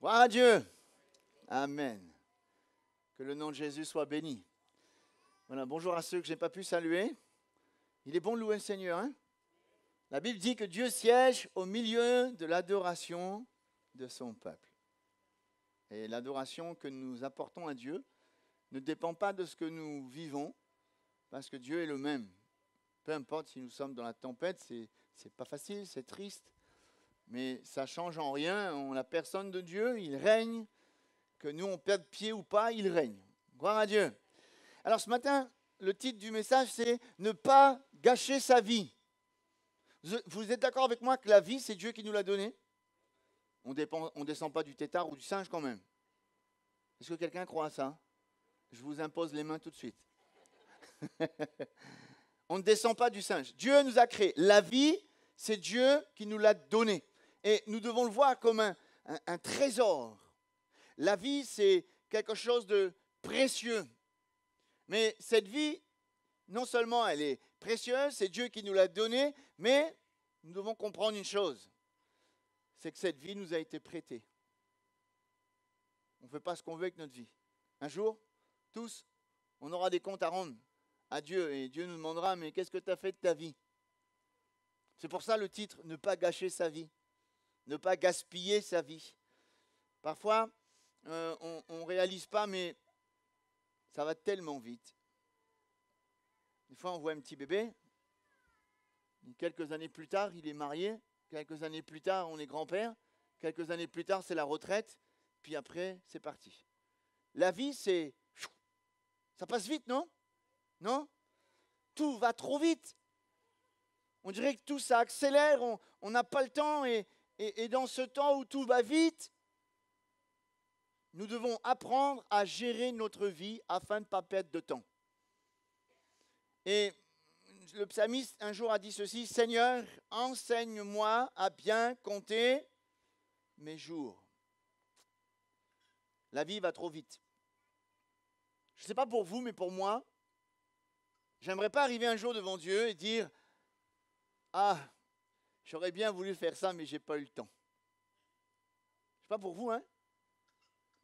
Gloire à Dieu. Amen. Que le nom de Jésus soit béni. Voilà, bonjour à ceux que je n'ai pas pu saluer. Il est bon de louer le Seigneur. Hein? La Bible dit que Dieu siège au milieu de l'adoration de son peuple. Et l'adoration que nous apportons à Dieu ne dépend pas de ce que nous vivons, parce que Dieu est le même. Peu importe si nous sommes dans la tempête, c'est pas facile, c'est triste, mais ça change en rien. On la personne de Dieu, il règne. Que nous on perde pied ou pas, il règne. Gloire à Dieu. Alors ce matin, le titre du message, c'est « Ne pas gâcher sa vie ». Vous êtes d'accord avec moi que la vie, c'est Dieu qui nous l'a donnée? On ne descend pas du tétard ou du singe quand même. Est-ce que quelqu'un croit à ça? Je vous impose les mains tout de suite. On ne descend pas du singe. Dieu nous a créé. La vie, c'est Dieu qui nous l'a donnée. Et nous devons le voir comme un trésor. La vie, c'est quelque chose de précieux. Mais cette vie, non seulement elle est précieuse, c'est Dieu qui nous l'a donnée, mais nous devons comprendre une chose. C'est que cette vie nous a été prêtée. On ne fait pas ce qu'on veut avec notre vie. Un jour, tous, on aura des comptes à rendre à Dieu. Et Dieu nous demandera, mais qu'est-ce que tu as fait de ta vie? C'est pour ça le titre, ne pas gâcher sa vie. Ne pas gaspiller sa vie. Parfois, on ne réalise pas, mais ça va tellement vite. Des fois, on voit un petit bébé. Quelques années plus tard, il est marié. Quelques années plus tard, on est grand-père. Quelques années plus tard, c'est la retraite. Puis après, c'est parti. La vie, c'est... Ça passe vite, non? Non? Tout va trop vite. On dirait que tout ça accélère. On n'a pas le temps. Et dans ce temps où tout va vite, nous devons apprendre à gérer notre vie afin de ne pas perdre de temps. Et le psalmiste un jour a dit ceci, « Seigneur, enseigne-moi à bien compter mes jours. » La vie va trop vite. Je ne sais pas pour vous, mais pour moi, j'aimerais pas arriver un jour devant Dieu et dire, « Ah, j'aurais bien voulu faire ça, mais j'ai pas eu le temps. » Je ne sais pas pour vous, hein?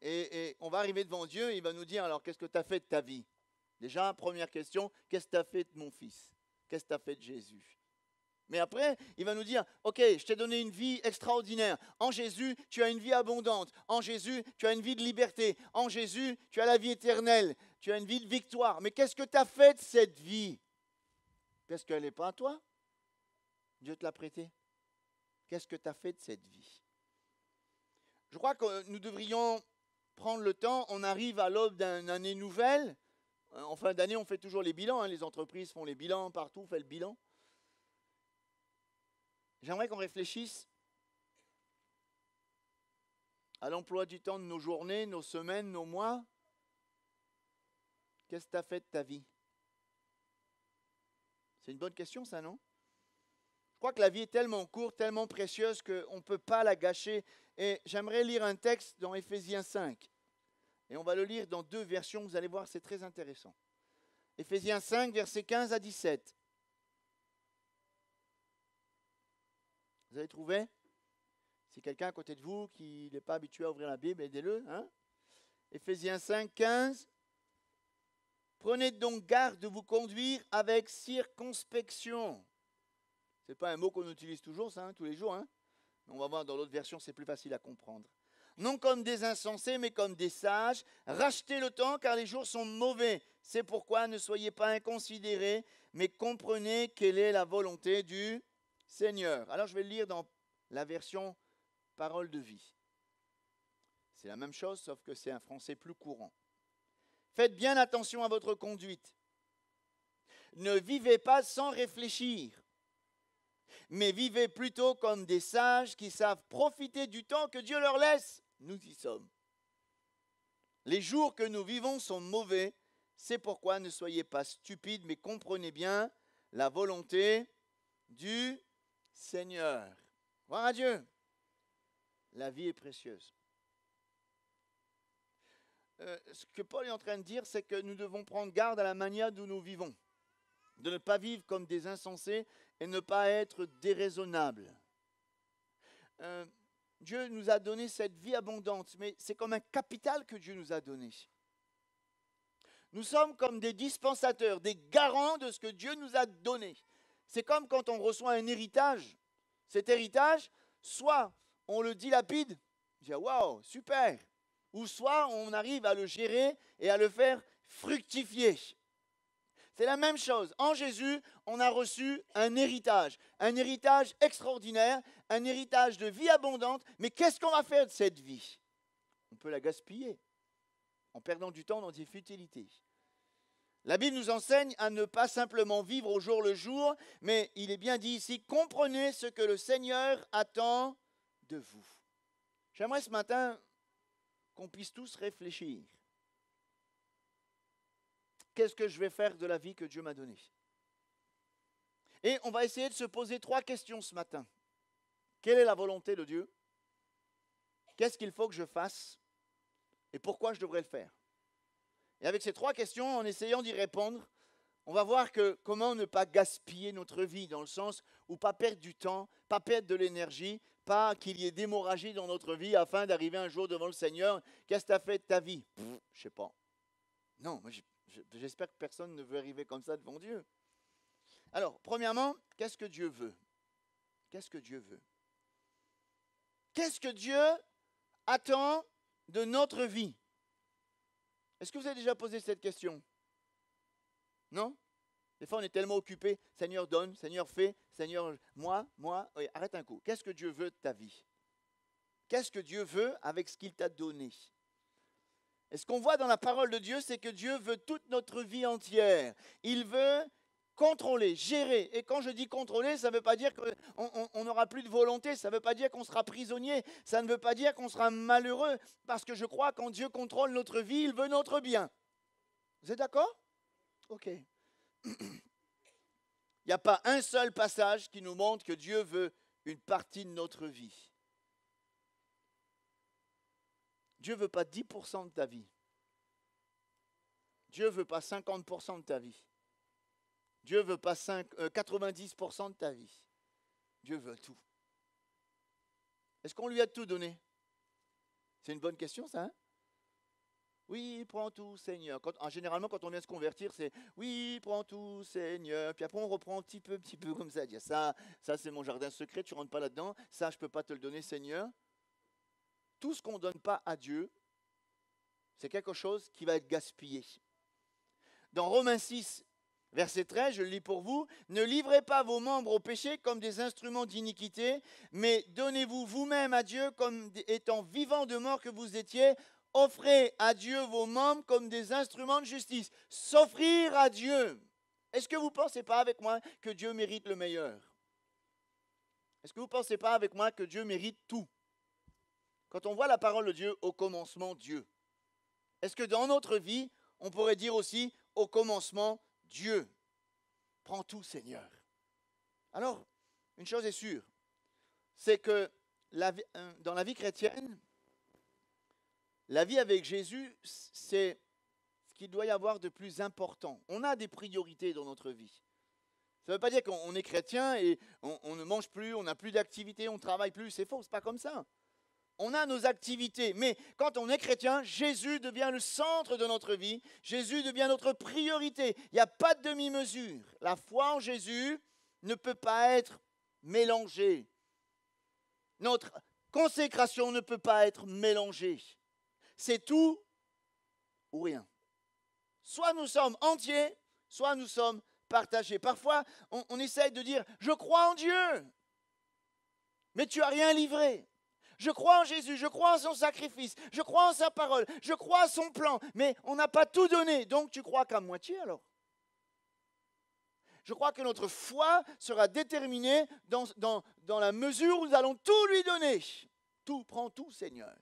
Et on va arriver devant Dieu et il va nous dire, alors qu'est-ce que tu as fait de ta vie? Déjà, première question, qu'est-ce que tu as fait de mon fils? Qu'est-ce que tu as fait de Jésus? Mais après, il va nous dire, ok, je t'ai donné une vie extraordinaire. En Jésus, tu as une vie abondante. En Jésus, tu as une vie de liberté. En Jésus, tu as la vie éternelle. Tu as une vie de victoire. Mais qu'est-ce que tu as fait de cette vie? Parce qu'elle n'est pas à toi. Dieu te l'a prêtée. Qu'est-ce que tu as fait de cette vie? Je crois que nous devrions prendre le temps. On arrive à l'aube d'une année nouvelle. En fin d'année, on fait toujours les bilans. Les entreprises font les bilans partout, on fait le bilan. J'aimerais qu'on réfléchisse à l'emploi du temps de nos journées, nos semaines, nos mois. Qu'est-ce que tu as fait de ta vie? C'est une bonne question, ça, non? Je crois que la vie est tellement courte, tellement précieuse qu'on ne peut pas la gâcher. Et j'aimerais lire un texte dans Éphésiens 5. Et on va le lire dans deux versions, vous allez voir, c'est très intéressant. Éphésiens 5, versets 15 à 17. Vous avez trouvé? Si quelqu'un à côté de vous qui n'est pas habitué à ouvrir la Bible, aidez-le. Hein? Éphésiens 5, 15. Prenez donc garde de vous conduire avec circonspection. Ce n'est pas un mot qu'on utilise toujours, ça, hein, tous les jours. Hein? On va voir dans l'autre version, c'est plus facile à comprendre. Non comme des insensés, mais comme des sages. Rachetez le temps, car les jours sont mauvais. C'est pourquoi ne soyez pas inconsidérés, mais comprenez quelle est la volonté du Seigneur. Alors je vais le lire dans la version Parole de vie. C'est la même chose, sauf que c'est un français plus courant. Faites bien attention à votre conduite. Ne vivez pas sans réfléchir, mais vivez plutôt comme des sages qui savent profiter du temps que Dieu leur laisse. Nous y sommes. Les jours que nous vivons sont mauvais. C'est pourquoi ne soyez pas stupides, mais comprenez bien la volonté du Seigneur. Gloire à Dieu. La vie est précieuse. Ce que Paul est en train de dire, c'est que nous devons prendre garde à la manière dont nous vivons. De ne pas vivre comme des insensés et ne pas être déraisonnables. Dieu nous a donné cette vie abondante, mais c'est comme un capital que Dieu nous a donné. Nous sommes comme des dispensateurs, des garants de ce que Dieu nous a donné. C'est comme quand on reçoit un héritage. Cet héritage, soit on le dilapide, on dit waouh, super, ou soit on arrive à le gérer et à le faire fructifier. C'est la même chose. En Jésus, on a reçu un héritage extraordinaire, un héritage de vie abondante. Mais qu'est-ce qu'on va faire de cette vie? On peut la gaspiller en perdant du temps dans des futilités. La Bible nous enseigne à ne pas simplement vivre au jour le jour, mais il est bien dit ici, comprenez ce que le Seigneur attend de vous. J'aimerais ce matin qu'on puisse tous réfléchir. Qu'est-ce que je vais faire de la vie que Dieu m'a donnée? Et on va essayer de se poser 3 questions ce matin. Quelle est la volonté de Dieu? Qu'est-ce qu'il faut que je fasse? Et pourquoi je devrais le faire? Et avec ces 3 questions, en essayant d'y répondre, on va voir comment ne pas gaspiller notre vie, dans le sens où pas perdre du temps, pas perdre de l'énergie, pas qu'il y ait d'hémorragie dans notre vie afin d'arriver un jour devant le Seigneur. Qu'est-ce que tu as fait de ta vie? Je ne sais pas. Non, moi j'espère que personne ne veut arriver comme ça devant Dieu. Alors, premièrement, qu'est-ce que Dieu veut? Qu'est-ce que Dieu veut? Qu'est-ce que Dieu attend de notre vie? Est-ce que vous avez déjà posé cette question? Non? Des fois, on est tellement occupé. Seigneur donne, Seigneur fait, Seigneur, moi. Oui, arrête un coup. Qu'est-ce que Dieu veut de ta vie? Qu'est-ce que Dieu veut avec ce qu'il t'a donné? Et ce qu'on voit dans la parole de Dieu, c'est que Dieu veut toute notre vie entière. Il veut contrôler, gérer. Et quand je dis contrôler, ça ne veut pas dire qu'on n'aura plus de volonté, ça ne veut pas dire qu'on sera prisonnier, ça ne veut pas dire qu'on sera malheureux, parce que je crois que quand Dieu contrôle notre vie, il veut notre bien. Vous êtes d'accord? Ok. Il n'y a pas un seul passage qui nous montre que Dieu veut une partie de notre vie. Dieu ne veut pas 10% de ta vie. Dieu ne veut pas 50% de ta vie. Dieu ne veut pas 90% de ta vie. Dieu veut tout. Est-ce qu'on lui a tout donné? C'est une bonne question, ça, hein? Oui, prends tout, Seigneur. Généralement, quand on vient se convertir, c'est oui, prends tout, Seigneur. Puis après, on reprend un petit peu comme ça. Dire ça c'est mon jardin secret, tu ne rentres pas là-dedans. Ça, je ne peux pas te le donner, Seigneur. Tout ce qu'on ne donne pas à Dieu, c'est quelque chose qui va être gaspillé. Dans Romains 6, verset 13, je le lis pour vous. Ne livrez pas vos membres au péché comme des instruments d'iniquité, mais donnez-vous vous-même à Dieu comme étant vivants de mort que vous étiez. Offrez à Dieu vos membres comme des instruments de justice. S'offrir à Dieu. Est-ce que vous ne pensez pas avec moi que Dieu mérite le meilleur? Est-ce que vous ne pensez pas avec moi que Dieu mérite tout? Quand on voit la parole de Dieu, au commencement, Dieu. Est-ce que dans notre vie, on pourrait dire aussi, au commencement, Dieu? Prends tout, Seigneur. Alors, une chose est sûre, c'est que dans la vie chrétienne, la vie avec Jésus, c'est ce qu'il doit y avoir de plus important. On a des priorités dans notre vie. Ça ne veut pas dire qu'on est chrétien et on ne mange plus, on n'a plus d'activité, on ne travaille plus. C'est faux, ce n'est pas comme ça. On a nos activités, mais quand on est chrétien, Jésus devient le centre de notre vie. Jésus devient notre priorité. Il n'y a pas de demi-mesure. La foi en Jésus ne peut pas être mélangée. Notre consécration ne peut pas être mélangée. C'est tout ou rien. Soit nous sommes entiers, soit nous sommes partagés. Parfois, on essaye de dire « Je crois en Dieu », mais tu n'as rien livré. Je crois en Jésus, je crois en son sacrifice, je crois en sa parole, je crois en son plan, mais on n'a pas tout donné, donc tu crois qu'à moitié alors. Je crois que notre foi sera déterminée dans la mesure où nous allons tout lui donner. Tout, prends tout, Seigneur.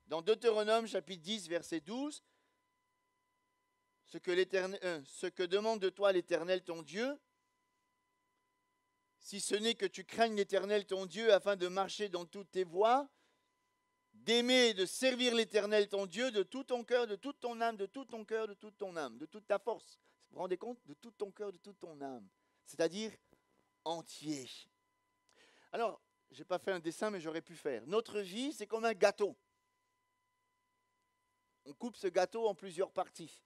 Dans Deutéronome chapitre 10, verset 12, ce que demande de toi l'Éternel ton Dieu, si ce n'est que tu craignes l'Éternel ton Dieu afin de marcher dans toutes tes voies, d'aimer et de servir l'Éternel ton Dieu de tout ton cœur, de toute ton âme, de tout ton cœur, de toute ton âme, de toute ta force. Vous vous rendez compte? De tout ton cœur, de toute ton âme. C'est-à-dire entier. Alors, je n'ai pas fait un dessin, mais j'aurais pu faire. Notre vie, c'est comme un gâteau. On coupe ce gâteau en plusieurs parties.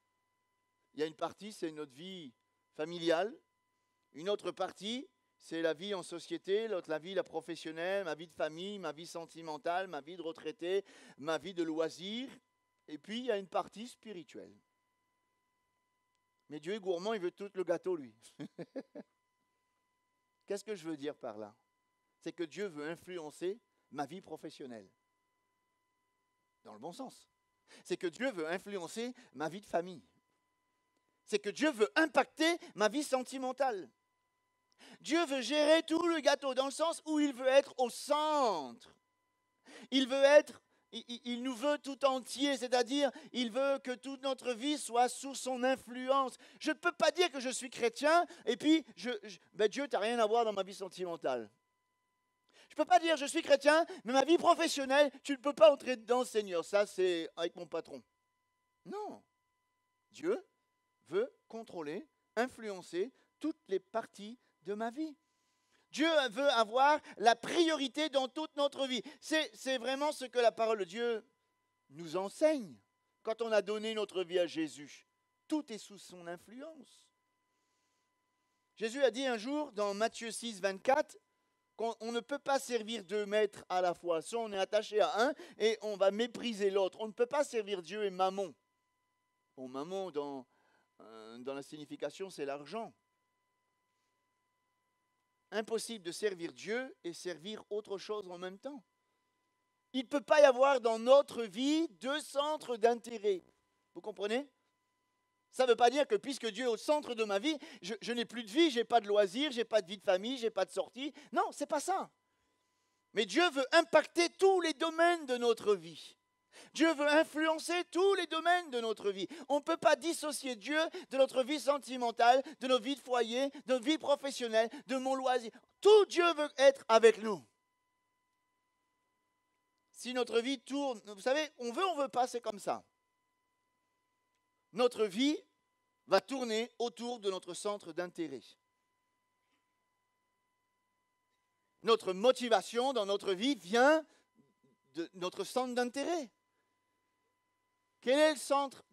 Il y a une partie, c'est notre vie familiale. Une autre partie, c'est la vie en société, l'autre, la vie professionnelle, ma vie de famille, ma vie sentimentale, ma vie de retraité, ma vie de loisir. Et puis, il y a une partie spirituelle. Mais Dieu est gourmand, il veut tout le gâteau, lui. Qu'est-ce que je veux dire par là? C'est que Dieu veut influencer ma vie professionnelle. Dans le bon sens. C'est que Dieu veut influencer ma vie de famille. C'est que Dieu veut impacter ma vie sentimentale. Dieu veut gérer tout le gâteau dans le sens où il veut être au centre. Il nous veut tout entier, c'est-à-dire il veut que toute notre vie soit sous son influence. Je ne peux pas dire que je suis chrétien et puis Dieu, tu n'as rien à voir dans ma vie sentimentale. Je ne peux pas dire je suis chrétien, mais ma vie professionnelle, tu ne peux pas entrer dedans, Seigneur. Ça, c'est avec mon patron. Non. Dieu veut contrôler, influencer toutes les parties de ma vie. Dieu veut avoir la priorité dans toute notre vie. C'est vraiment ce que la parole de Dieu nous enseigne. Quand on a donné notre vie à Jésus, tout est sous son influence. Jésus a dit un jour dans Matthieu 6, 24, qu'on ne peut pas servir deux maîtres à la fois. Soit on est attaché à un et on va mépriser l'autre. On ne peut pas servir Dieu et mammon. Bon, mammon, dans la signification, c'est l'argent. Impossible de servir Dieu et servir autre chose en même temps. Il ne peut pas y avoir dans notre vie deux centres d'intérêt. Vous comprenez? Ça ne veut pas dire que puisque Dieu est au centre de ma vie, je n'ai plus de vie, je n'ai pas de loisirs, je n'ai pas de vie de famille, je n'ai pas de sortie. Non, ce n'est pas ça. Mais Dieu veut impacter tous les domaines de notre vie. Dieu veut influencer tous les domaines de notre vie. On ne peut pas dissocier Dieu de notre vie sentimentale, de nos vies de foyer, de notre vie professionnelle, de mon loisir. Tout Dieu veut être avec nous. Si notre vie tourne, vous savez, on veut pas, c'est comme ça. Notre vie va tourner autour de notre centre d'intérêt. Notre motivation dans notre vie vient de notre centre d'intérêt. Quel est le centre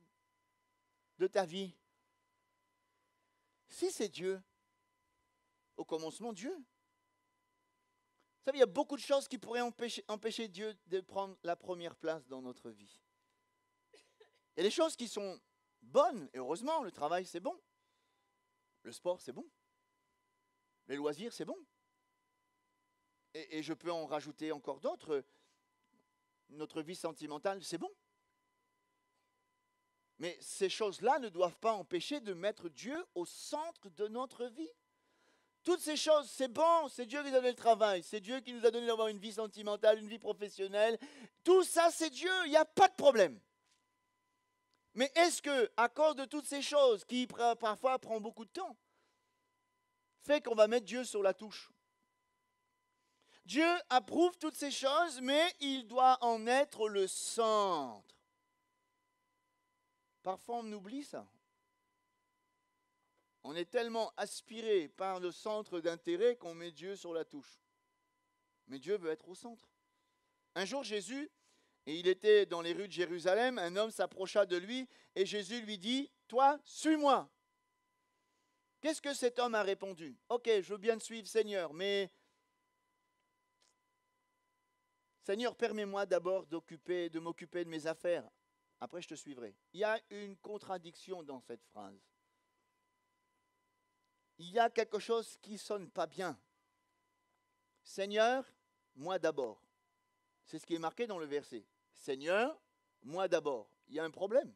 de ta vie? Si c'est Dieu, au commencement Dieu. Vous savez, il y a beaucoup de choses qui pourraient empêcher Dieu de prendre la première place dans notre vie. Il y a des choses qui sont bonnes, et heureusement, le travail c'est bon. Le sport c'est bon. Les loisirs c'est bon. Et je peux en rajouter encore d'autres. Notre vie sentimentale c'est bon. Mais ces choses-là ne doivent pas empêcher de mettre Dieu au centre de notre vie. Toutes ces choses, c'est bon, c'est Dieu qui nous a donné le travail, c'est Dieu qui nous a donné d'avoir une vie sentimentale, une vie professionnelle. Tout ça, c'est Dieu, il n'y a pas de problème. Mais est-ce que, à cause de toutes ces choses, qui parfois prend beaucoup de temps, fait qu'on va mettre Dieu sur la touche? Dieu approuve toutes ces choses, mais il doit en être le centre. Parfois, on oublie ça. On est tellement aspiré par le centre d'intérêt qu'on met Dieu sur la touche. Mais Dieu veut être au centre. Un jour, Jésus, et il était dans les rues de Jérusalem, un homme s'approcha de lui et Jésus lui dit, « Toi, suis-moi. » Qu'est-ce que cet homme a répondu? « Ok, je veux bien te suivre, Seigneur, mais Seigneur, permets-moi d'abord de m'occuper de mes affaires. Après, je te suivrai. » Il y a une contradiction dans cette phrase. Il y a quelque chose qui ne sonne pas bien. Seigneur, moi d'abord. C'est ce qui est marqué dans le verset. Seigneur, moi d'abord. Il y a un problème.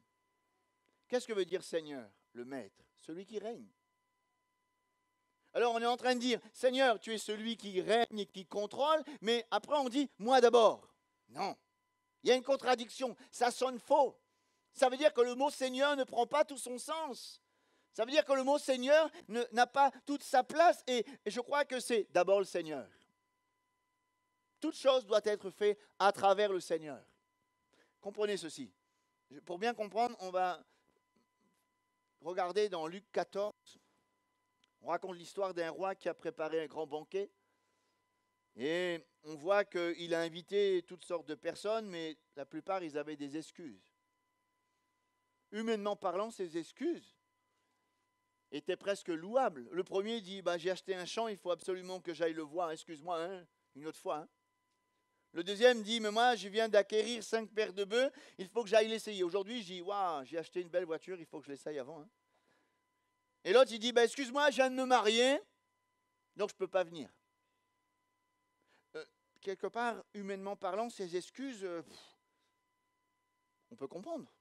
Qu'est-ce que veut dire Seigneur? Le maître, celui qui règne. Alors on est en train de dire, Seigneur, tu es celui qui règne et qui contrôle, mais après on dit, moi d'abord. Non, il y a une contradiction, ça sonne faux. Ça veut dire que le mot Seigneur ne prend pas tout son sens. Ça veut dire que le mot Seigneur n'a pas toute sa place et je crois que c'est d'abord le Seigneur. Toute chose doit être faite à travers le Seigneur. Comprenez ceci. Pour bien comprendre, on va regarder dans Luc 14. On raconte l'histoire d'un roi qui a préparé un grand banquet. Et on voit qu'il a invité toutes sortes de personnes, mais la plupart, ils avaient des excuses. Humainement parlant, ces excuses étaient presque louables. Le premier dit, j'ai acheté un champ, il faut absolument que j'aille le voir, excuse-moi, hein, une autre fois. Hein. Le deuxième dit, mais moi, je viens d'acquérir 5 paires de bœufs, il faut que j'aille l'essayer. Aujourd'hui, je dis, waouh, j'ai acheté une belle voiture, il faut que je l'essaye avant. Hein. Et l'autre, il dit, excuse-moi, je viens de me marier, donc je ne peux pas venir. Quelque part, humainement parlant, ces excuses, on peut comprendre.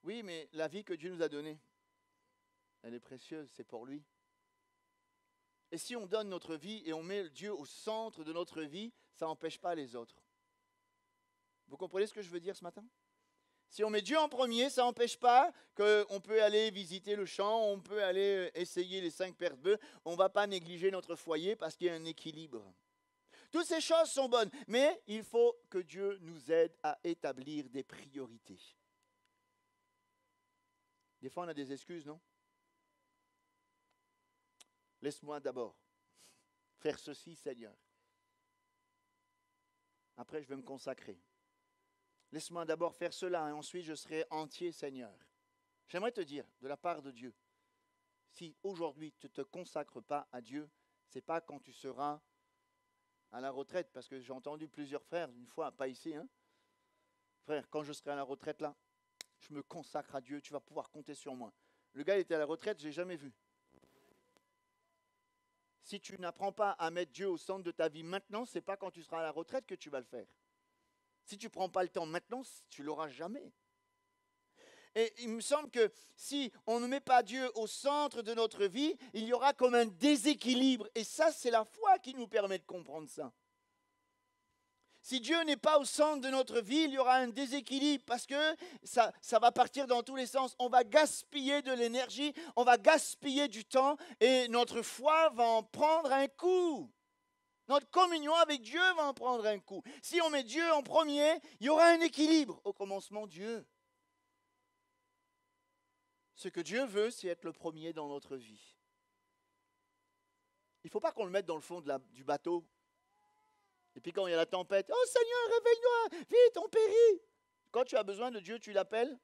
Oui, mais la vie que Dieu nous a donnée, elle est précieuse, c'est pour lui. Et si on donne notre vie et on met Dieu au centre de notre vie, ça n'empêche pas les autres. Vous comprenez ce que je veux dire ce matin? Si on met Dieu en premier, ça n'empêche pas qu'on peut aller visiter le champ, on peut aller essayer les 5 paires de bœufs, on ne va pas négliger notre foyer parce qu'il y a un équilibre. Toutes ces choses sont bonnes, mais il faut que Dieu nous aide à établir des priorités. Des fois, on a des excuses, non? Laisse-moi d'abord faire ceci, Seigneur. Après, je vais me consacrer. Laisse-moi d'abord faire cela et ensuite je serai entier, Seigneur. J'aimerais te dire, de la part de Dieu, si aujourd'hui tu ne te consacres pas à Dieu, ce n'est pas quand tu seras à la retraite, parce que j'ai entendu plusieurs frères, une fois, pas ici, hein. Frère, quand je serai à la retraite là, je me consacre à Dieu, tu vas pouvoir compter sur moi. Le gars il était à la retraite, je ne l'ai jamais vu. Si tu n'apprends pas à mettre Dieu au centre de ta vie maintenant, ce n'est pas quand tu seras à la retraite que tu vas le faire. Si tu ne prends pas le temps maintenant, tu ne l'auras jamais. Et il me semble que si on ne met pas Dieu au centre de notre vie, il y aura comme un déséquilibre. Et ça, c'est la foi qui nous permet de comprendre ça. Si Dieu n'est pas au centre de notre vie, il y aura un déséquilibre parce que ça va partir dans tous les sens. On va gaspiller de l'énergie, on va gaspiller du temps et notre foi va en prendre un coup. Notre communion avec Dieu va en prendre un coup. Si on met Dieu en premier, il y aura un équilibre. Au commencement, Dieu. Ce que Dieu veut, c'est être le premier dans notre vie. Il ne faut pas qu'on le mette dans le fond du bateau. Et puis quand il y a la tempête, « Oh Seigneur, réveille-nous, vite, on périt !» Quand tu as besoin de Dieu, tu l'appelles?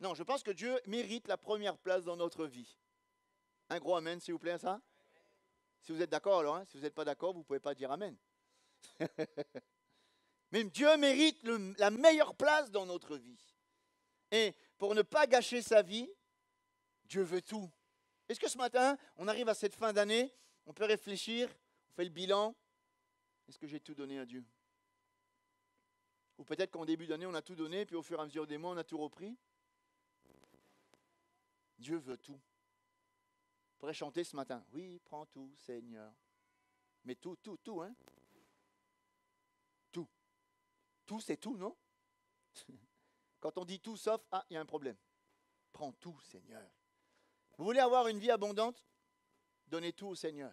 Non, je pense que Dieu mérite la première place dans notre vie. Un gros amen, s'il vous plaît, à ça? Si vous êtes d'accord, alors, hein, si vous n'êtes pas d'accord, vous ne pouvez pas dire amen. Mais Dieu mérite la meilleure place dans notre vie. Et pour ne pas gâcher sa vie, Dieu veut tout. Est-ce que ce matin, on arrive à cette fin d'année, on peut réfléchir, on fait le bilan, est-ce que j'ai tout donné à Dieu? Ou peut-être qu'en début d'année, on a tout donné, puis au fur et à mesure des mois, on a tout repris. Dieu veut tout. On pourrait chanter ce matin, oui, prends tout, Seigneur. Mais tout, hein? Tout. Tout, c'est tout, non? Quand on dit tout sauf, il y a un problème. Prends tout, Seigneur. Vous voulez avoir une vie abondante? Donnez tout au Seigneur.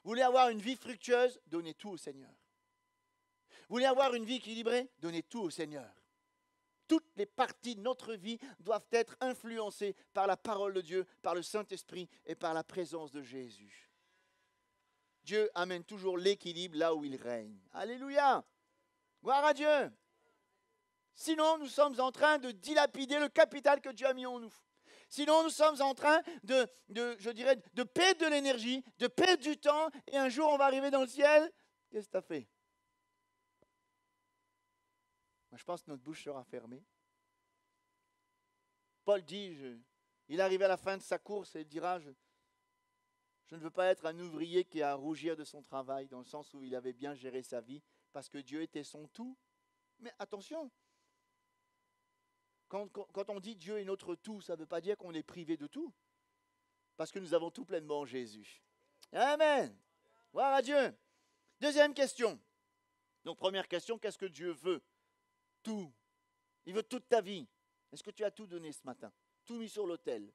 Vous voulez avoir une vie fructueuse? Donnez tout au Seigneur. Vous voulez avoir une vie équilibrée? Donnez tout au Seigneur. Toutes les parties de notre vie doivent être influencées par la parole de Dieu, par le Saint-Esprit et par la présence de Jésus. Dieu amène toujours l'équilibre là où il règne. Alléluia! Gloire à Dieu! Sinon, nous sommes en train de dilapider le capital que Dieu a mis en nous. Sinon, nous sommes en train de perdre de l'énergie, de perdre du temps, et un jour, on va arriver dans le ciel. Qu'est-ce que tu as fait? Moi, je pense que notre bouche sera fermée. Paul dit, il est arrivé à la fin de sa course et il dira, je ne veux pas être un ouvrier qui a à rougir de son travail, dans le sens où il avait bien géré sa vie, parce que Dieu était son tout. Mais attention, quand on dit Dieu est notre tout, ça ne veut pas dire qu'on est privé de tout. Parce que nous avons tout pleinement en Jésus. Amen. Gloire à Dieu. Deuxième question. Donc première question, qu'est-ce que Dieu veut? Tout. Il veut toute ta vie. Est-ce que tu as tout donné ce matin? Tout mis sur l'autel.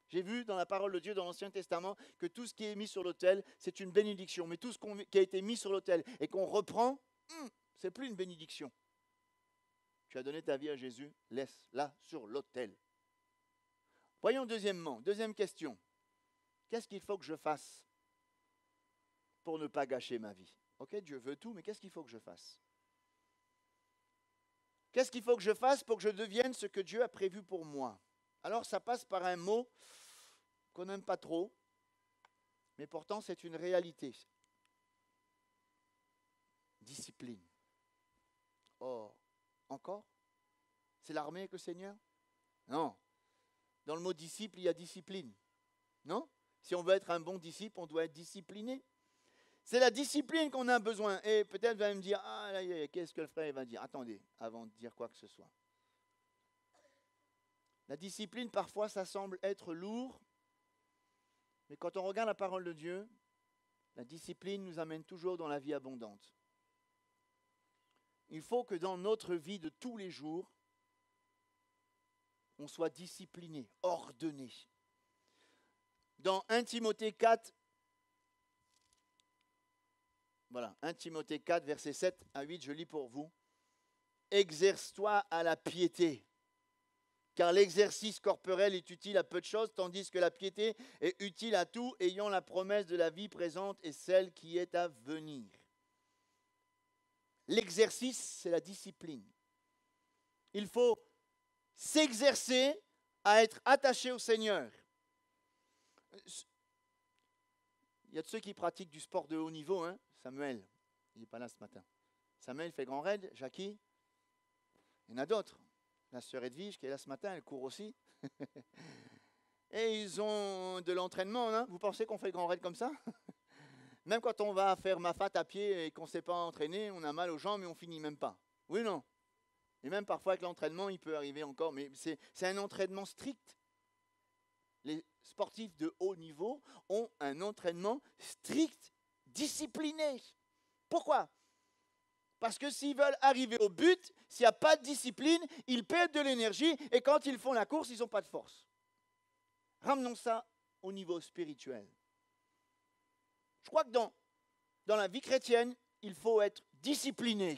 J'ai vu dans la parole de Dieu dans l'Ancien Testament que tout ce qui est mis sur l'autel, c'est une bénédiction. Mais tout ce qui a été mis sur l'autel et qu'on reprend, c'est plus une bénédiction. Tu as donné ta vie à Jésus, laisse-la sur l'autel. Voyons deuxième question. Qu'est-ce qu'il faut que je fasse pour ne pas gâcher ma vie. Ok, Dieu veut tout, mais qu'est-ce qu'il faut que je fasse? Qu'est-ce qu'il faut que je fasse pour que je devienne ce que Dieu a prévu pour moi? Alors ça passe par un mot qu'on n'aime pas trop, mais pourtant c'est une réalité. Discipline. Oh, encore? C'est l'armée avec le Seigneur? Non. Dans le mot disciple, il y a discipline. Non? Si on veut être un bon disciple, on doit être discipliné. C'est la discipline qu'on a besoin. Et peut-être vous allez me dire, ah, là, qu'est-ce que le frère va dire? Attendez, avant de dire quoi que ce soit. La discipline, parfois, ça semble être lourd. Mais quand on regarde la parole de Dieu, la discipline nous amène toujours dans la vie abondante. Il faut que dans notre vie de tous les jours, on soit discipliné, ordonné. Dans 1 Timothée 4, voilà, 1 Timothée 4, versets 7 à 8, je lis pour vous. Exerce-toi à la piété, car l'exercice corporel est utile à peu de choses, tandis que la piété est utile à tout, ayant la promesse de la vie présente et celle qui est à venir. L'exercice, c'est la discipline. Il faut s'exercer à être attaché au Seigneur. Il y a de ceux qui pratiquent du sport de haut niveau, hein? Samuel, il n'est pas là ce matin. Samuel fait grand raid, Jackie, il y en a d'autres. La sœur Edwige qui est là ce matin, elle court aussi. Et ils ont de l'entraînement, hein? Vous pensez qu'on fait grand raid comme ça? Même quand on va faire Mafat à pied et qu'on ne sait pas entraîner, on a mal aux jambes et on finit même pas. Oui, non? Et même parfois avec l'entraînement, il peut arriver encore, mais c'est un entraînement strict. Les sportifs de haut niveau ont un entraînement strict, discipliné. Pourquoi? Parce que s'ils veulent arriver au but, s'il n'y a pas de discipline, ils perdent de l'énergie et quand ils font la course, ils n'ont pas de force. Ramenons ça au niveau spirituel. Je crois que dans la vie chrétienne, il faut être discipliné.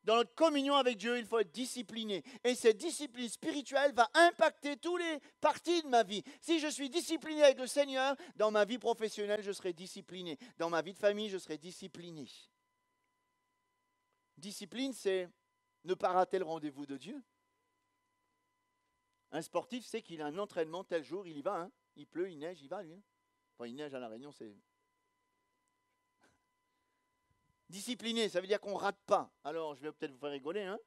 Dans notre communion avec Dieu, il faut être discipliné. Et cette discipline spirituelle va impacter toutes les parties de ma vie. Si je suis discipliné avec le Seigneur, dans ma vie professionnelle, je serai discipliné. Dans ma vie de famille, je serai discipliné. Discipline, c'est ne pas rater le rendez-vous de Dieu. Un sportif sait qu'il a un entraînement tel jour, il y va. Hein. Il pleut, il neige, il va lui. Hein. Enfin, il neige à La Réunion, c'est... Discipliné, ça veut dire qu'on ne rate pas. Alors, je vais peut-être vous faire rigoler. Hein.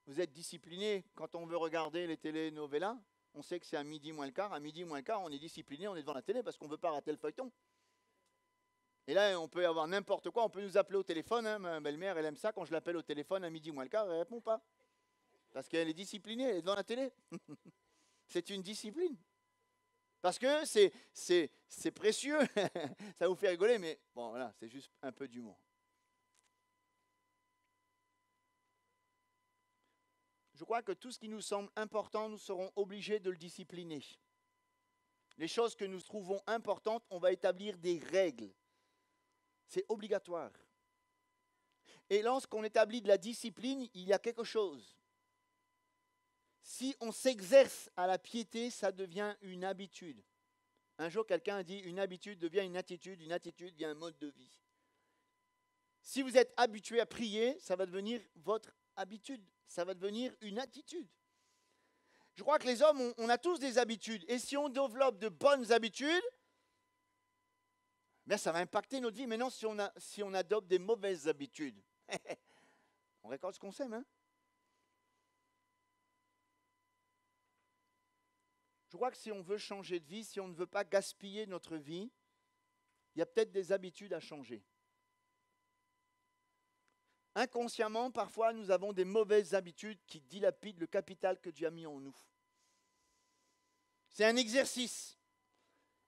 Vous êtes discipliné quand on veut regarder les télénovelas. On sait que c'est à midi moins le quart. À midi moins le quart, on est discipliné, on est devant la télé parce qu'on ne veut pas rater le feuilleton. Et là, on peut avoir n'importe quoi. On peut nous appeler au téléphone. Hein. Ma belle-mère, elle aime ça. Quand je l'appelle au téléphone à midi moins le quart, elle ne répond pas. Parce qu'elle est disciplinée, elle est devant la télé. C'est une discipline. Parce que c'est précieux. Ça vous fait rigoler, mais bon, voilà, c'est juste un peu d'humour. Je crois que tout ce qui nous semble important, nous serons obligés de le discipliner. Les choses que nous trouvons importantes, on va établir des règles. C'est obligatoire. Et lorsqu'on établit de la discipline, il y a quelque chose. Si on s'exerce à la piété, ça devient une habitude. Un jour, quelqu'un a dit, une habitude devient une attitude devient un mode de vie. Si vous êtes habitué à prier, ça va devenir votre habitude, ça va devenir une attitude. Je crois que les hommes, on a tous des habitudes. Et si on développe de bonnes habitudes, ben ça va impacter notre vie. Maintenant, si on adopte des mauvaises habitudes, on récolte ce qu'on sème, hein? Je crois que si on veut changer de vie, si on ne veut pas gaspiller notre vie, il y a peut-être des habitudes à changer. Inconsciemment, parfois, nous avons des mauvaises habitudes qui dilapident le capital que Dieu a mis en nous. C'est un exercice.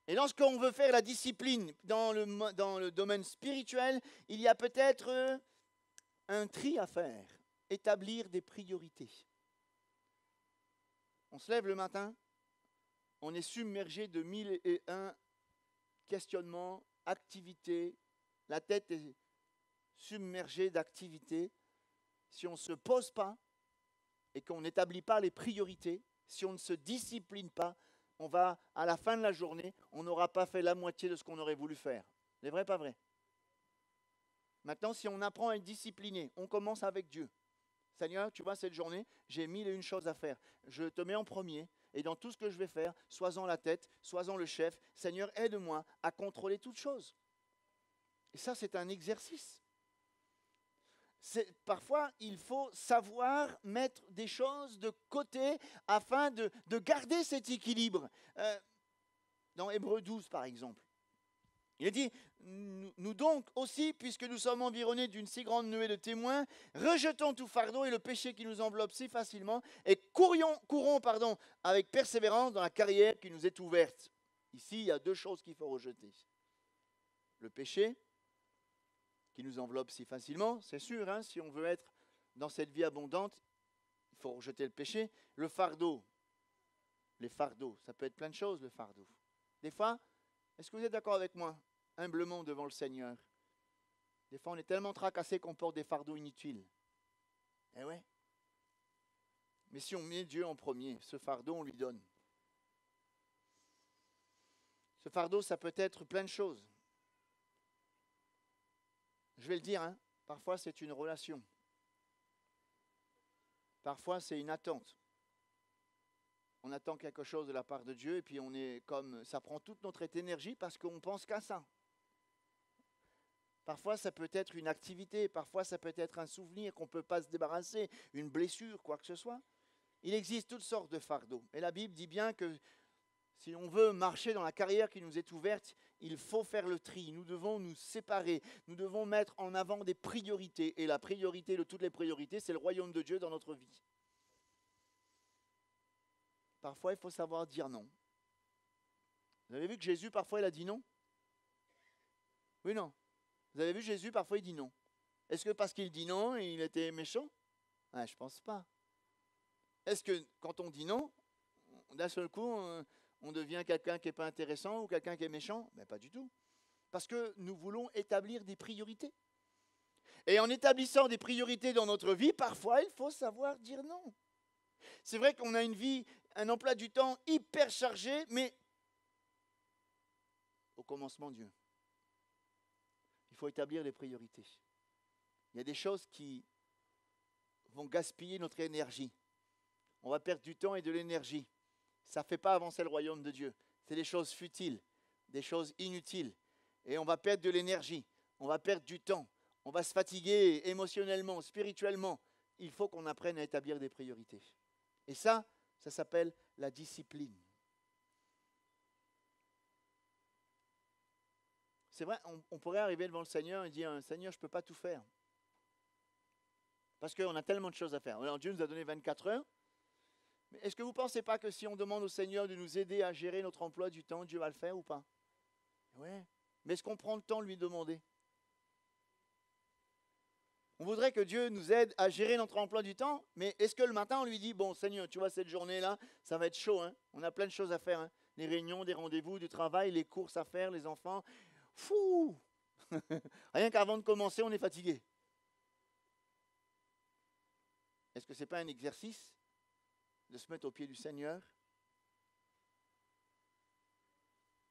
Et lorsqu'on veut faire la discipline dans le domaine spirituel, il y a peut-être un tri à faire, établir des priorités. On se lève le matin, on est submergé de 1001 questionnements, activités. La tête est submergée d'activités. Si on ne se pose pas et qu'on n'établit pas les priorités, si on ne se discipline pas, à la fin de la journée, on n'aura pas fait la moitié de ce qu'on aurait voulu faire. C'est vrai, pas vrai? Maintenant, si on apprend à être discipliné, on commence avec Dieu. Seigneur, tu vois, cette journée, j'ai 1001 choses à faire. Je te mets en premier, et dans tout ce que je vais faire, sois-en la tête, sois-en le chef. Seigneur, aide-moi à contrôler toutes choses. Et ça, c'est un exercice. Parfois, il faut savoir mettre des choses de côté afin de garder cet équilibre. Dans Hébreux 12, par exemple, il est dit, nous donc aussi, puisque nous sommes environnés d'une si grande nuée de témoins, rejetons tout fardeau et le péché qui nous enveloppe si facilement, et courons avec persévérance dans la carrière qui nous est ouverte. Ici, il y a deux choses qu'il faut rejeter. Le péché, qui nous enveloppe si facilement, c'est sûr, hein, si on veut être dans cette vie abondante, il faut rejeter le péché. Le fardeau, les fardeaux, ça peut être plein de choses, le fardeau. Des fois, est-ce que vous êtes d'accord avec moi, humblement devant le Seigneur? Des fois, on est tellement tracassé qu'on porte des fardeaux inutiles. Eh ouais. Mais si on met Dieu en premier, ce fardeau, on lui donne. Ce fardeau, ça peut être plein de choses. Je vais le dire, hein, parfois c'est une relation. Parfois c'est une attente. On attend quelque chose de la part de Dieu et puis on est comme, ça prend toute notre énergie parce qu'on pense qu'à ça. Parfois ça peut être une activité, parfois ça peut être un souvenir qu'on ne peut pas se débarrasser, une blessure, quoi que ce soit. Il existe toutes sortes de fardeaux. Et la Bible dit bien que si on veut marcher dans la carrière qui nous est ouverte, il faut faire le tri. Nous devons nous séparer. Nous devons mettre en avant des priorités. Et la priorité de toutes les priorités, c'est le royaume de Dieu dans notre vie. Parfois, il faut savoir dire non. Vous avez vu que Jésus, parfois, il a dit non? Oui, non. Vous avez vu Jésus, parfois, il dit non. Est-ce que parce qu'il dit non, il était méchant? Je ne pense pas. Est-ce que quand on dit non, d'un seul coup, on devient quelqu'un qui n'est pas intéressant ou quelqu'un qui est méchant? Mais pas du tout. Parce que nous voulons établir des priorités. Et en établissant des priorités dans notre vie, parfois, il faut savoir dire non. C'est vrai qu'on a une vie, un emploi du temps hyper chargé, mais au commencement, Dieu. Il faut établir des priorités. Il y a des choses qui vont gaspiller notre énergie. On va perdre du temps et de l'énergie. Ça ne fait pas avancer le royaume de Dieu. C'est des choses futiles, des choses inutiles. Et on va perdre de l'énergie, on va perdre du temps, on va se fatiguer émotionnellement, spirituellement. Il faut qu'on apprenne à établir des priorités. Et ça s'appelle la discipline. C'est vrai, on pourrait arriver devant le Seigneur et dire, Seigneur, je ne peux pas tout faire. Parce qu'on a tellement de choses à faire. Alors Dieu nous a donné 24 heures. Mais est-ce que vous ne pensez pas que si on demande au Seigneur de nous aider à gérer notre emploi du temps, Dieu va le faire ou pas? Oui. Mais est-ce qu'on prend le temps de lui demander? On voudrait que Dieu nous aide à gérer notre emploi du temps, mais est-ce que le matin on lui dit, bon Seigneur, tu vois cette journée-là, ça va être chaud, hein? On a plein de choses à faire, hein? Les réunions, des rendez-vous, du travail, les courses à faire, les enfants. Fou. Rien qu'avant de commencer, on est fatigué. Est-ce que ce n'est pas un exercice de se mettre au pied du Seigneur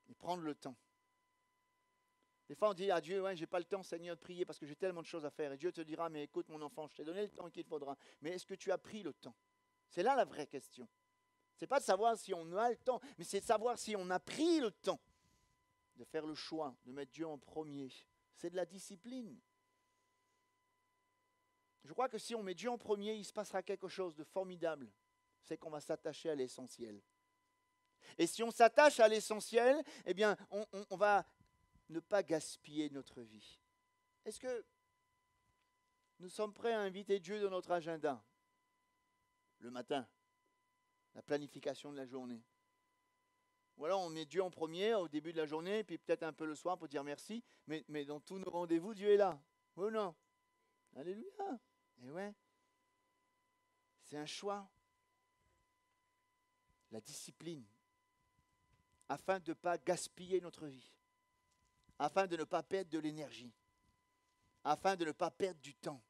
et prendre le temps? Des fois, on dit à Dieu, j'ai pas le temps, Seigneur, de prier parce que j'ai tellement de choses à faire. Et Dieu te dira, mais écoute, mon enfant, je t'ai donné le temps qu'il faudra. Mais est-ce que tu as pris le temps? C'est là la vraie question. Ce n'est pas de savoir si on a le temps, mais c'est de savoir si on a pris le temps de faire le choix, de mettre Dieu en premier. C'est de la discipline. Je crois que si on met Dieu en premier, il se passera quelque chose de formidable. C'est qu'on va s'attacher à l'essentiel. Et si on s'attache à l'essentiel, eh bien, on va ne pas gaspiller notre vie. Est-ce que nous sommes prêts à inviter Dieu dans notre agenda? Le matin, la planification de la journée. Ou alors on met Dieu en premier au début de la journée, puis peut-être un peu le soir pour dire merci, mais dans tous nos rendez-vous, Dieu est là. Oui ou non? Alléluia. Et ouais, c'est un choix. La discipline, afin de ne pas gaspiller notre vie, afin de ne pas perdre de l'énergie, afin de ne pas perdre du temps,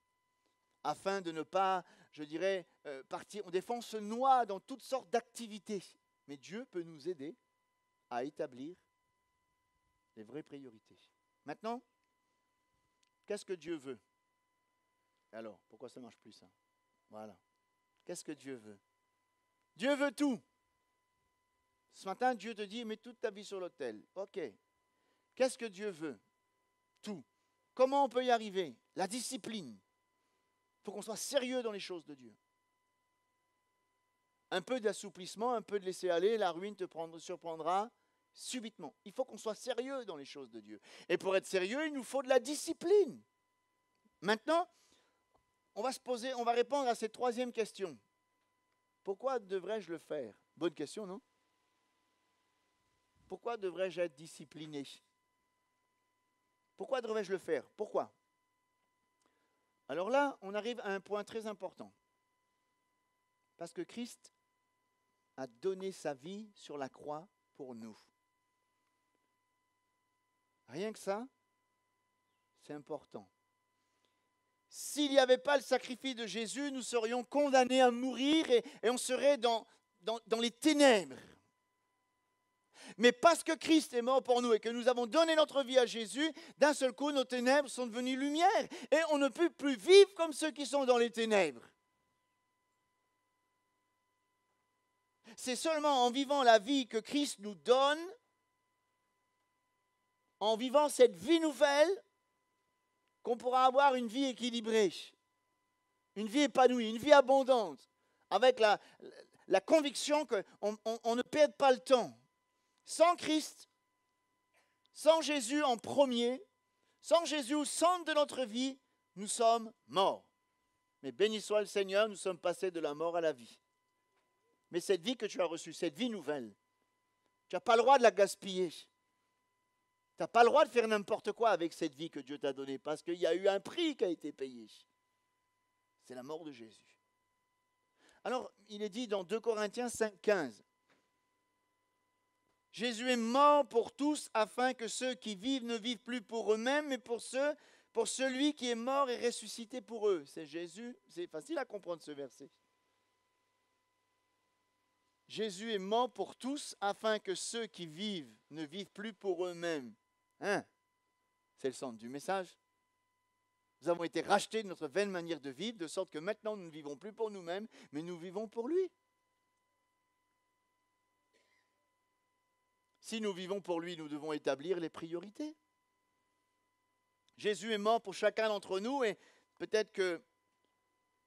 afin de ne pas, je dirais, partir. Des fois, on se noie dans toutes sortes d'activités. Mais Dieu peut nous aider à établir les vraies priorités. Maintenant, qu'est-ce que Dieu veut? Alors, pourquoi ça ne marche plus ça? Voilà. Qu'est-ce que Dieu veut? Dieu veut tout. Ce matin, Dieu te dit, mets toute ta vie sur l'autel. Ok. Qu'est-ce que Dieu veut? Tout. Comment on peut y arriver? La discipline. Il faut qu'on soit sérieux dans les choses de Dieu. Un peu d'assouplissement, un peu de laisser aller, la ruine te surprendra subitement. Il faut qu'on soit sérieux dans les choses de Dieu. Et pour être sérieux, il nous faut de la discipline. Maintenant, on va répondre à cette troisième question. Pourquoi devrais-je le faire? Bonne question, non? Pourquoi devrais-je être discipliné? Pourquoi devrais-je le faire? Pourquoi? Alors là, on arrive à un point très important. Parce que Christ a donné sa vie sur la croix pour nous. Rien que ça, c'est important. S'il n'y avait pas le sacrifice de Jésus, nous serions condamnés à mourir et on serait dans les ténèbres. Mais parce que Christ est mort pour nous et que nous avons donné notre vie à Jésus, d'un seul coup, nos ténèbres sont devenues lumière. Et on ne peut plus vivre comme ceux qui sont dans les ténèbres. C'est seulement en vivant la vie que Christ nous donne, en vivant cette vie nouvelle, qu'on pourra avoir une vie équilibrée, une vie épanouie, une vie abondante, avec la conviction qu'on ne perd pas le temps. Sans Christ, sans Jésus en premier, sans Jésus au centre de notre vie, nous sommes morts. Mais béni soit le Seigneur, nous sommes passés de la mort à la vie. Mais cette vie que tu as reçue, cette vie nouvelle, tu n'as pas le droit de la gaspiller. Tu n'as pas le droit de faire n'importe quoi avec cette vie que Dieu t'a donnée, parce qu'il y a eu un prix qui a été payé. C'est la mort de Jésus. Alors, il est dit dans 2 Corinthiens 5,15, Jésus est mort pour tous afin que ceux qui vivent ne vivent plus pour eux-mêmes, mais pour celui qui est mort et ressuscité pour eux. C'est Jésus, c'est facile à comprendre ce verset. Jésus est mort pour tous afin que ceux qui vivent ne vivent plus pour eux-mêmes. Hein? C'est le centre du message. Nous avons été rachetés de notre vaine manière de vivre, de sorte que maintenant nous ne vivons plus pour nous-mêmes, mais nous vivons pour lui. Si nous vivons pour lui, nous devons établir les priorités. Jésus est mort pour chacun d'entre nous et peut-être que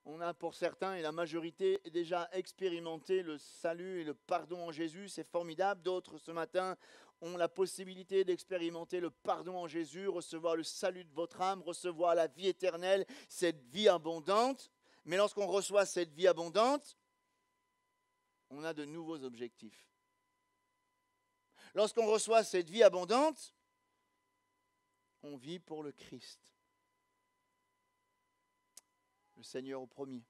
on a pour certains et la majorité déjà expérimenté le salut et le pardon en Jésus, c'est formidable. D'autres ce matin ont la possibilité d'expérimenter le pardon en Jésus, recevoir le salut de votre âme, recevoir la vie éternelle, cette vie abondante. Mais lorsqu'on reçoit cette vie abondante, on a de nouveaux objectifs. Lorsqu'on reçoit cette vie abondante, on vit pour le Christ. Le Seigneur au premier,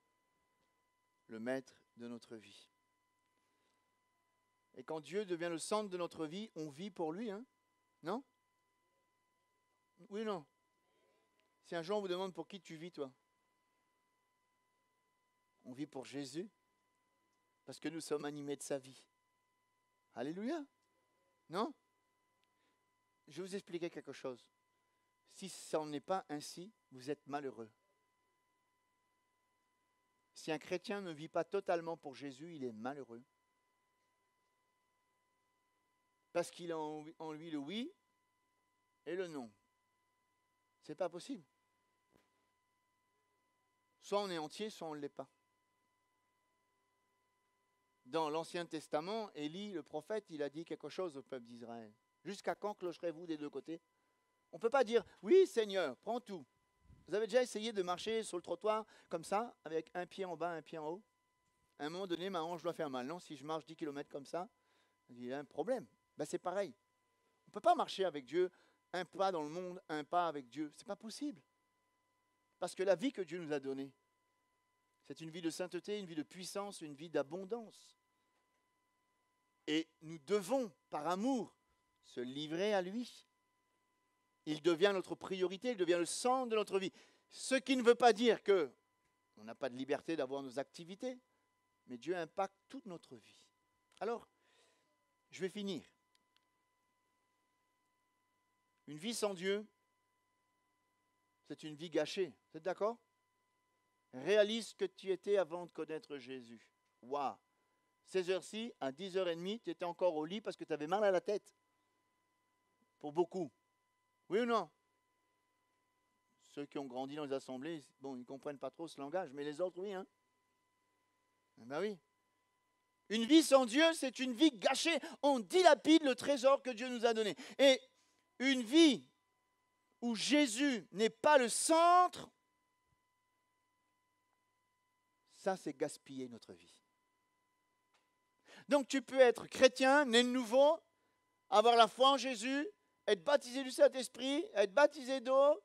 le maître de notre vie. Et quand Dieu devient le centre de notre vie, on vit pour lui, hein? Non? Oui ou non? Si un jour on vous demande pour qui tu vis, toi? On vit pour Jésus, parce que nous sommes animés de sa vie. Alléluia! Non? Je vais vous expliquer quelque chose. Si ça n'en est pas ainsi, vous êtes malheureux. Si un chrétien ne vit pas totalement pour Jésus, il est malheureux. Parce qu'il a en lui le oui et le non. C'est pas possible. Soit on est entier, soit on ne l'est pas. Dans l'Ancien Testament, Élie, le prophète, il a dit quelque chose au peuple d'Israël. Jusqu'à quand clocherez-vous des deux côtés? On ne peut pas dire, oui Seigneur, prends tout. Vous avez déjà essayé de marcher sur le trottoir comme ça, avec un pied en bas, un pied en haut? À un moment donné, ma hanche doit faire mal. Non, si je marche 10 km comme ça, il y a un problème. Ben, c'est pareil. On ne peut pas marcher avec Dieu, un pas dans le monde, un pas avec Dieu. Ce n'est pas possible. Parce que la vie que Dieu nous a donnée, c'est une vie de sainteté, une vie de puissance, une vie d'abondance. Et nous devons, par amour, se livrer à lui. Il devient notre priorité, il devient le centre de notre vie. Ce qui ne veut pas dire qu'on n'a pas de liberté d'avoir nos activités, mais Dieu impacte toute notre vie. Alors, Je vais finir. Une vie sans Dieu, c'est une vie gâchée. Vous êtes d'accord? Réalise ce que tu étais avant de connaître Jésus. Waouh! Ces heures-ci, à 10h30, tu étais encore au lit parce que tu avais mal à la tête. Pour beaucoup. Oui ou non? Ceux qui ont grandi dans les assemblées, bon, ils ne comprennent pas trop ce langage, mais les autres, oui. Hein? Ben oui. Une vie sans Dieu, c'est une vie gâchée. On dilapide le trésor que Dieu nous a donné. Et une vie où Jésus n'est pas le centre, ça, c'est gaspiller notre vie. Donc, tu peux être chrétien, né de nouveau, avoir la foi en Jésus, être baptisé du Saint-Esprit, être baptisé d'eau.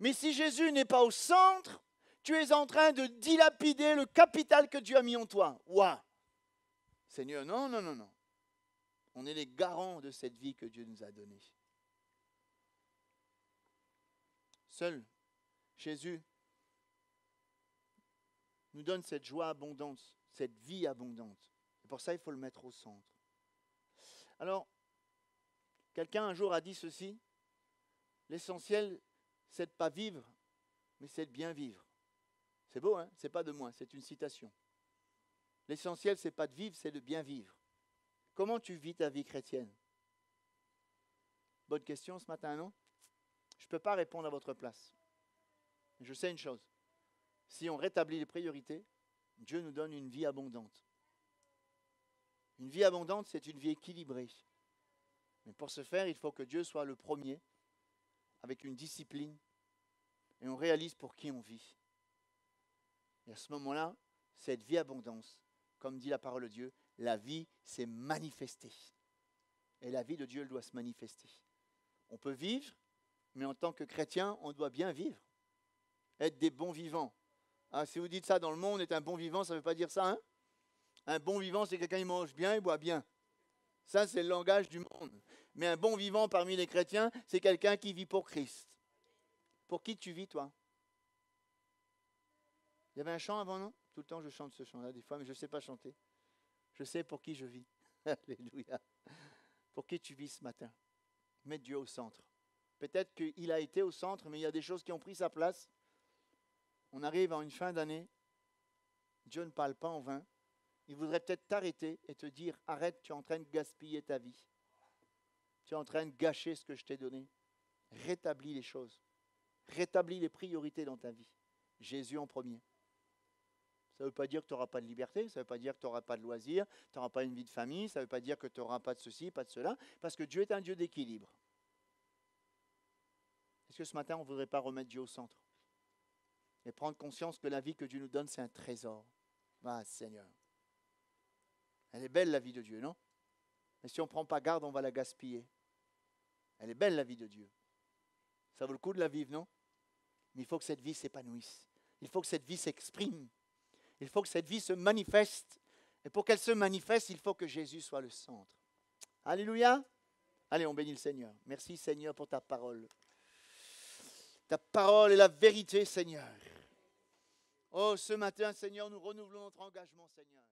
Mais si Jésus n'est pas au centre, tu es en train de dilapider le capital que Dieu a mis en toi. Waouh! Seigneur, non, non, non, non. On est les garants de cette vie que Dieu nous a donnée. Seul Jésus nous donne cette joie abondante, cette vie abondante. Et pour ça, il faut le mettre au centre. Alors, quelqu'un un jour a dit ceci, l'essentiel, c'est de ne pas vivre, mais c'est de bien vivre. C'est beau, hein? C'est pas de moi, c'est une citation. L'essentiel, c'est pas de vivre, c'est de bien vivre. Comment tu vis ta vie chrétienne? Bonne question ce matin, non? Je ne peux pas répondre à votre place. Je sais une chose. Si on rétablit les priorités, Dieu nous donne une vie abondante. Une vie abondante, c'est une vie équilibrée. Mais pour ce faire, il faut que Dieu soit le premier, avec une discipline, et on réalise pour qui on vit. Et à ce moment-là, cette vie abondance, comme dit la parole de Dieu, la vie s'est manifestée. Et la vie de Dieu, elle doit se manifester. On peut vivre, mais en tant que chrétien, on doit bien vivre. Être des bons vivants. Ah, si vous dites ça dans le monde, être un bon vivant, ça ne veut pas dire ça, hein? Un bon vivant, c'est quelqu'un qui mange bien et boit bien. Ça, c'est le langage du monde. Mais un bon vivant parmi les chrétiens, c'est quelqu'un qui vit pour Christ. Pour qui tu vis, toi? Il y avait un chant avant, non? Tout le temps, je chante ce chant-là, des fois, mais je ne sais pas chanter. Je sais pour qui je vis. Alléluia. Pour qui tu vis ce matin? Mets Dieu au centre. Peut-être qu'il a été au centre, mais il y a des choses qui ont pris sa place. On arrive à une fin d'année. Dieu ne parle pas en vain. Il voudrait peut-être t'arrêter et te dire, arrête, tu es en train de gaspiller ta vie. Tu es en train de gâcher ce que je t'ai donné. Rétablis les choses. Rétablis les priorités dans ta vie. Jésus en premier. Ça ne veut pas dire que tu n'auras pas de liberté, ça ne veut pas dire que tu n'auras pas de loisirs, tu n'auras pas une vie de famille, ça ne veut pas dire que tu n'auras pas de ceci, pas de cela, parce que Dieu est un Dieu d'équilibre. Est-ce que ce matin, on ne voudrait pas remettre Dieu au centre et prendre conscience que la vie que Dieu nous donne, c'est un trésor? Ah, Seigneur. Elle est belle, la vie de Dieu, non? Mais si on ne prend pas garde, on va la gaspiller. Elle est belle, la vie de Dieu. Ça vaut le coup de la vivre, non? Mais il faut que cette vie s'épanouisse. Il faut que cette vie s'exprime. Il faut que cette vie se manifeste. Et pour qu'elle se manifeste, il faut que Jésus soit le centre. Alléluia. Allez, on bénit le Seigneur. Merci, Seigneur, pour ta parole. Ta parole est la vérité, Seigneur. Oh, ce matin, Seigneur, nous renouvelons notre engagement, Seigneur.